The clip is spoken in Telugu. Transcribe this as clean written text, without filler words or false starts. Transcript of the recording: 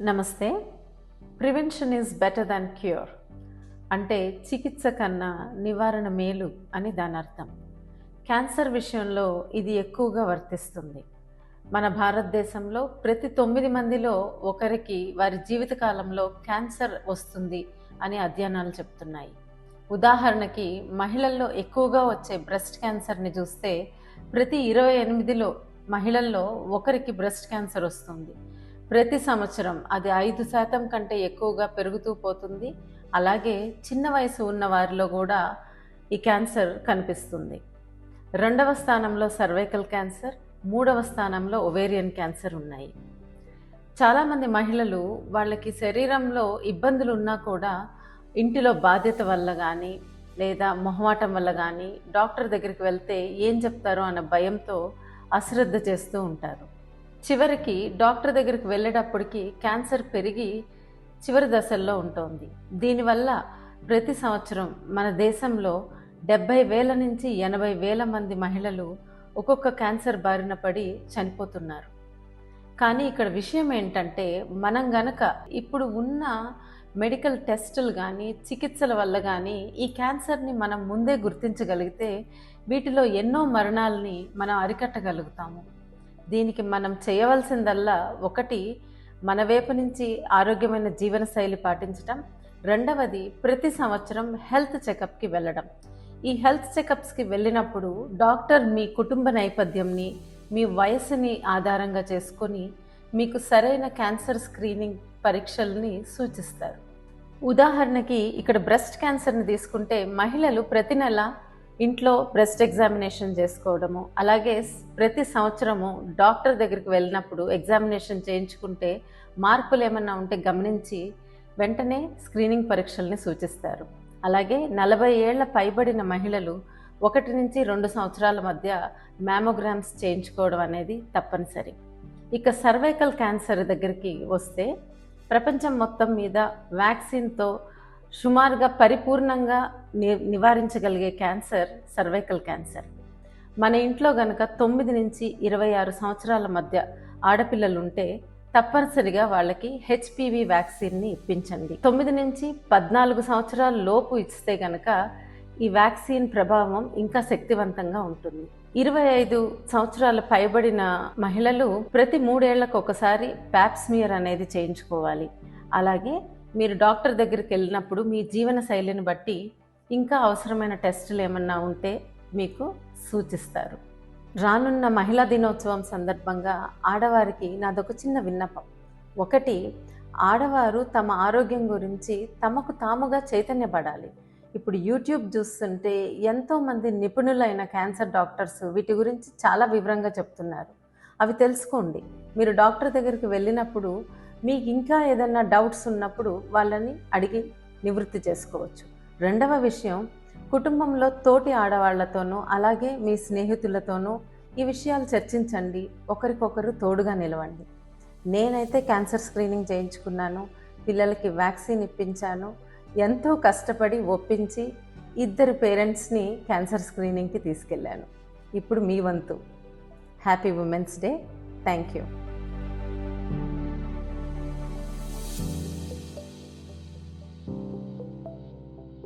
నమస్తే. Prevention is better than cure. అంటే చికిత్స కన్నా నివారణ మేలు అని దాని అర్థం. క్యాన్సర్ విషయంలో ఇది ఎక్కువగా వర్తిస్తుంది. మన భారతదేశంలో ప్రతి 9 మందిలో ఒకరికి వారి జీవితకాలంలో క్యాన్సర్ వస్తుంది అని అధ్యయనాలు చెప్తున్నాయి. ఉదాహరణకి మహిళల్లో ఎక్కువగా వచ్చే బ్రెస్ట్ క్యాన్సర్ని చూస్తే ప్రతి 28లో మహిళల్లో ఒకరికి బ్రెస్ట్ క్యాన్సర్ వస్తుంది. ప్రతి సంవత్సరం అది 5% కంటే ఎక్కువగా పెరుగుతూ పోతుంది. అలాగే చిన్న వయసు ఉన్న వారిలో కూడా ఈ క్యాన్సర్ కనిపిస్తుంది. 2వ స్థానంలో సర్వైకల్ క్యాన్సర్, 3వ స్థానంలో ఒవేరియన్ క్యాన్సర్ ఉన్నాయి. చాలామంది మహిళలు వాళ్ళకి శరీరంలో ఇబ్బందులు ఉన్నా కూడా ఇంటిలో బాధ్యత వల్ల కానీ లేదా మొహమాటం వల్ల కానీ డాక్టర్ దగ్గరికి వెళ్తే ఏం చెప్తారో అన్న భయంతో అశ్రద్ధ చేస్తూ ఉంటారు. చివరికి డాక్టర్ దగ్గరికి వెళ్ళేటప్పటికి క్యాన్సర్ పెరిగి చివరి దశల్లో ఉంటుంది. దీనివల్ల ప్రతి సంవత్సరం మన దేశంలో 70,000 నుంచి 80,000 మంది మహిళలు ఒక్కొక్క క్యాన్సర్ బారిన పడి చనిపోతున్నారు. కానీ ఇక్కడ విషయం ఏంటంటే మనం గనక ఇప్పుడు ఉన్న మెడికల్ టెస్టులు కానీ చికిత్సల వల్ల కానీ ఈ క్యాన్సర్ని మనం ముందే గుర్తించగలిగితే వీటిలో ఎన్నో మరణాలని మనం అరికట్టగలుగుతాము. దీనికి మనం చేయవలసిందల్లా ఒకటి, మన వైపు నుంచి ఆరోగ్యమైన జీవనశైలి పాటించటం. 2వది, ప్రతి సంవత్సరం హెల్త్ చెకప్కి వెళ్ళడం. ఈ హెల్త్ చెకప్స్కి వెళ్ళినప్పుడు డాక్టర్ మీ కుటుంబ నేపథ్యంని, మీ వయసుని ఆధారంగా చేసుకొని మీకు సరైన క్యాన్సర్ స్క్రీనింగ్ పరీక్షల్ని సూచిస్తారు. ఉదాహరణకి ఇక్కడ బ్రెస్ట్ క్యాన్సర్ని తీసుకుంటే మహిళలు ప్రతి నెల ఇంట్లో బ్రెస్ట్ ఎగ్జామినేషన్ చేసుకోవడము, అలాగే ప్రతి సంవత్సరము డాక్టర్ దగ్గరికి వెళ్ళినప్పుడు ఎగ్జామినేషన్ చేయించుకుంటే మార్పులు ఏమన్నా ఉంటే గమనించి వెంటనే స్క్రీనింగ్ పరీక్షల్ని సూచిస్తారు. అలాగే 40 ఏళ్ల పైబడిన మహిళలు 1 నుంచి 2 సంవత్సరాల మధ్య మ్యామోగ్రామ్స్ చేయించుకోవడం అనేది తప్పనిసరి. ఇక సర్వైకల్ క్యాన్సర్ దగ్గరికి వస్తే ప్రపంచం మొత్తం మీద వ్యాక్సిన్తో సుమారుగా పరిపూర్ణంగా నివారించగలిగే క్యాన్సర్ సర్వైకల్ క్యాన్సర్. మన ఇంట్లో గనక 9 నుంచి 26 సంవత్సరాల మధ్య ఆడపిల్లలు ఉంటే తప్పనిసరిగా వాళ్ళకి హెచ్పివి వ్యాక్సిన్ని ఇప్పించండి. 9 నుంచి 14 సంవత్సరాల లోపు ఇస్తే గనక ఈ వ్యాక్సిన్ ప్రభావం ఇంకా శక్తివంతంగా ఉంటుంది. 25 సంవత్సరాల పైబడిన మహిళలు ప్రతి 3 ఏళ్లకు ఒకసారి ప్యాప్స్మియర్ అనేది చేయించుకోవాలి. అలాగే మీరు డాక్టర్ దగ్గరికి వెళ్ళినప్పుడు మీ జీవన శైలిని బట్టి ఇంకా అవసరమైన టెస్టులు ఏమన్నా ఉంటే మీకు సూచిస్తారు. రానున్న మహిళా దినోత్సవం సందర్భంగా ఆడవారికి నాదొక చిన్న విన్నపం. ఒకటి, ఆడవారు తమ ఆరోగ్యం గురించి తమకు తాముగా చైతన్యపడాలి. ఇప్పుడు యూట్యూబ్ చూస్తుంటే ఎంతోమంది నిపుణులైన క్యాన్సర్ డాక్టర్స్ వీటి గురించి చాలా వివరంగా చెప్తున్నారు. అవి తెలుసుకోండి. మీరు డాక్టర్ దగ్గరికి వెళ్ళినప్పుడు మీకు ఇంకా ఏదైనా డౌట్స్ ఉన్నప్పుడు వాళ్ళని అడిగి నివృత్తి చేసుకోవచ్చు. 2వ విషయం, కుటుంబంలో తోటి ఆడవాళ్లతోనూ అలాగే మీ స్నేహితులతోనూ ఈ విషయాలు చర్చించండి. ఒకరికొకరు తోడుగా నిలవండి. నేనైతే క్యాన్సర్ స్క్రీనింగ్ చేయించుకున్నాను, పిల్లలకి వ్యాక్సిన్ ఇప్పించాను. ఎంతో కష్టపడి ఒప్పించి 2 పేరెంట్స్ని క్యాన్సర్ స్క్రీనింగ్కి తీసుకెళ్ళాను. ఇప్పుడు మీ వంతు. Happy women's day. Thank you.